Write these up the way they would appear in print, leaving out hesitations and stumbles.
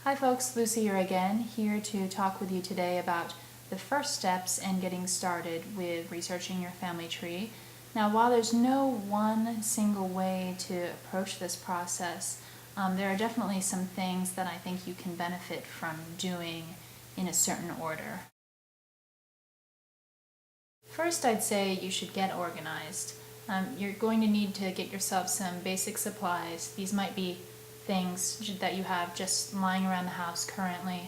Hi folks, Lucy here again, here to talk with you today about the first steps in getting started with researching your family tree. Now, while there's no one single way to approach this process, there are definitely some things that I think you can benefit from doing in a certain order. First, I'd say you should get organized. You're going to need to get yourself some basic supplies. These might be things that you have just lying around the house currently.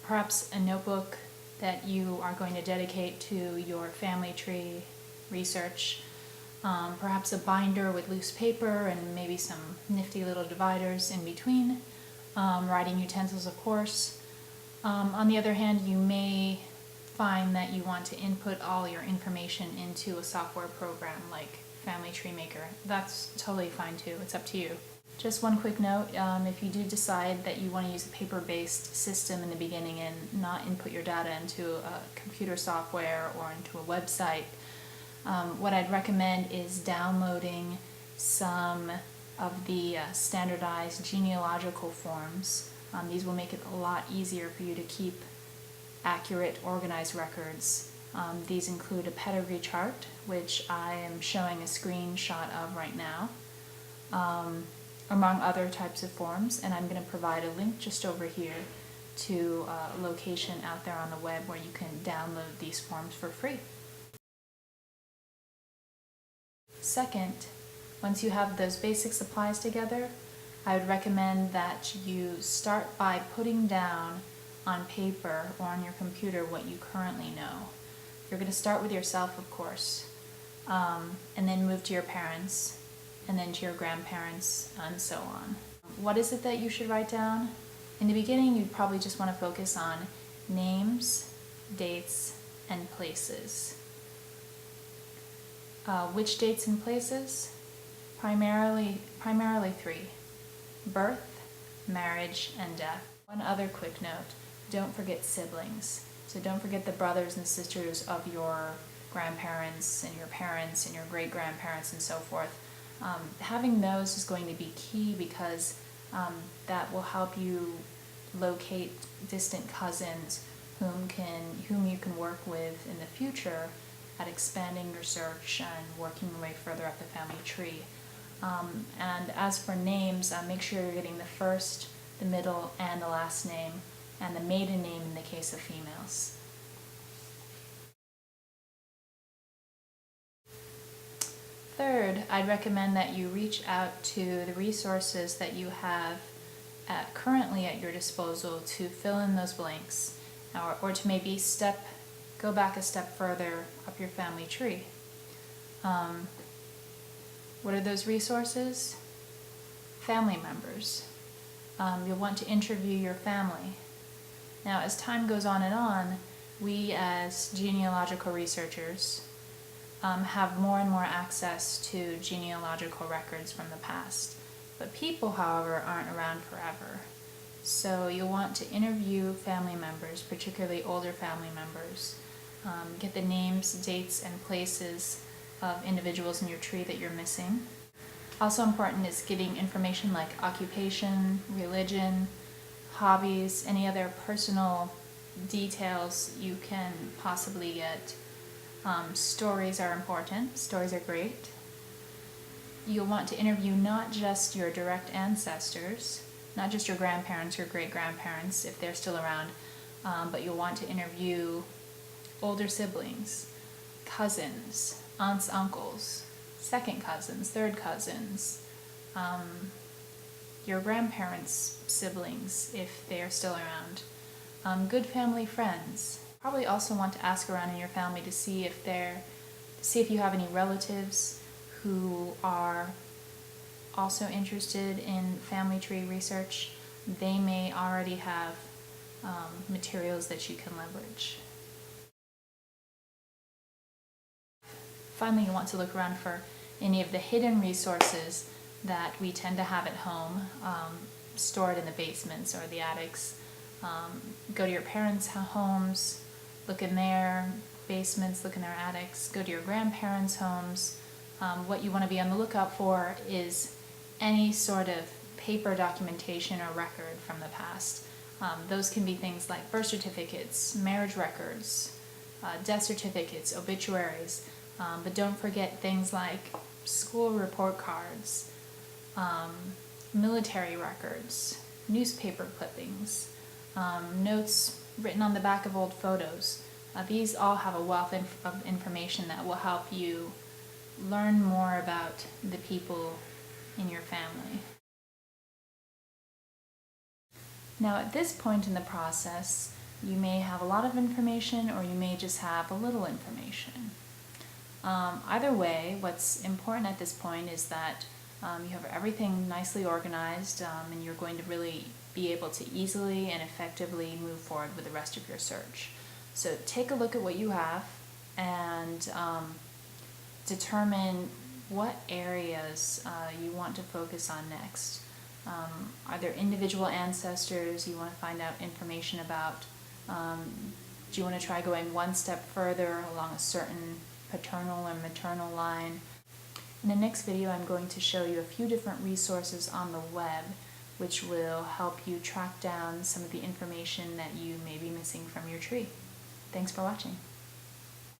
Perhaps a notebook that you are going to dedicate to your family tree research. Perhaps a binder with loose paper and maybe some nifty little dividers in between. Writing utensils, of course. On the other hand, you may find that you want to input all your information into a software program like Family Tree Maker. That's totally fine too, it's up to you. Just one quick note, if you do decide that you want to use a paper-based system in the beginning and not input your data into a computer software or into a website, what I'd recommend is downloading some of the standardized genealogical forms. These will make it a lot easier for you to keep accurate, organized records. These include a pedigree chart, which I am showing a screenshot of right now, among other types of forms, and I'm going to provide a link just over here to a location out there on the web where you can download these forms for free. Second, once you have those basic supplies together, I would recommend that you start by putting down on paper or on your computer what you currently know. You're going to start with yourself, of course, and then move to your parents, and then to your grandparents, and so on. What is it that you should write down? In the beginning, you'd probably just want to focus on names, dates, and places. Which dates and places? Primarily three: birth, marriage, and death. One other quick note, don't forget siblings. So don't forget the brothers and sisters of your grandparents and your parents and your great-grandparents and so forth. Having those is going to be key because that will help you locate distant cousins whom you can work with in the future at expanding your search and working your way further up the family tree. And as for names, make sure you're getting the first, the middle, and the last name, and the maiden name in the case of females. Third, I'd recommend that you reach out to the resources that you have currently at your disposal to fill in those blanks, or to maybe go back a step further up your family tree. What are those resources? Family members. You'll want to interview your family. Now, as time goes on, we as genealogical researchers have more and more access to genealogical records from the past. But people, however, aren't around forever. So you'll want to interview family members, particularly older family members. Get the names, dates, and places of individuals in your tree that you're missing. Also important is getting information like occupation, religion, hobbies, any other personal details you can possibly get. Stories are important. Stories are great. You'll want to interview not just your direct ancestors, not just your grandparents, your great-grandparents, if they're still around, but you'll want to interview older siblings, cousins, aunts, uncles, second cousins, third cousins, your grandparents' siblings, if they are still around, good family friends. Probably also want to ask around in your family to see if you have any relatives who are also interested in family tree research. They may already have materials that you can leverage. Finally, you want to look around for any of the hidden resources that we tend to have at home, stored in the basements or the attics. Go to your parents' homes, look in their basements, look in their attics. Go to your grandparents' homes. What you want to be on the lookout for is any sort of paper documentation or record from the past. Those can be things like birth certificates, marriage records, death certificates, obituaries, but don't forget things like school report cards, military records, newspaper clippings, notes written on the back of old photos. These all have a wealth of information that will help you learn more about the people in your family. Now, at this point in the process, you may have a lot of information or you may just have a little information. Either way, what's important at this point is that you have everything nicely organized, and you're going to really be able to easily and effectively move forward with the rest of your search. So take a look at what you have and determine what areas you want to focus on next. Are there individual ancestors you want to find out information about? Do you want to try going one step further along a certain paternal or maternal line? In the next video, I'm going to show you a few different resources on the web which will help you track down some of the information that you may be missing from your tree. Thanks for watching.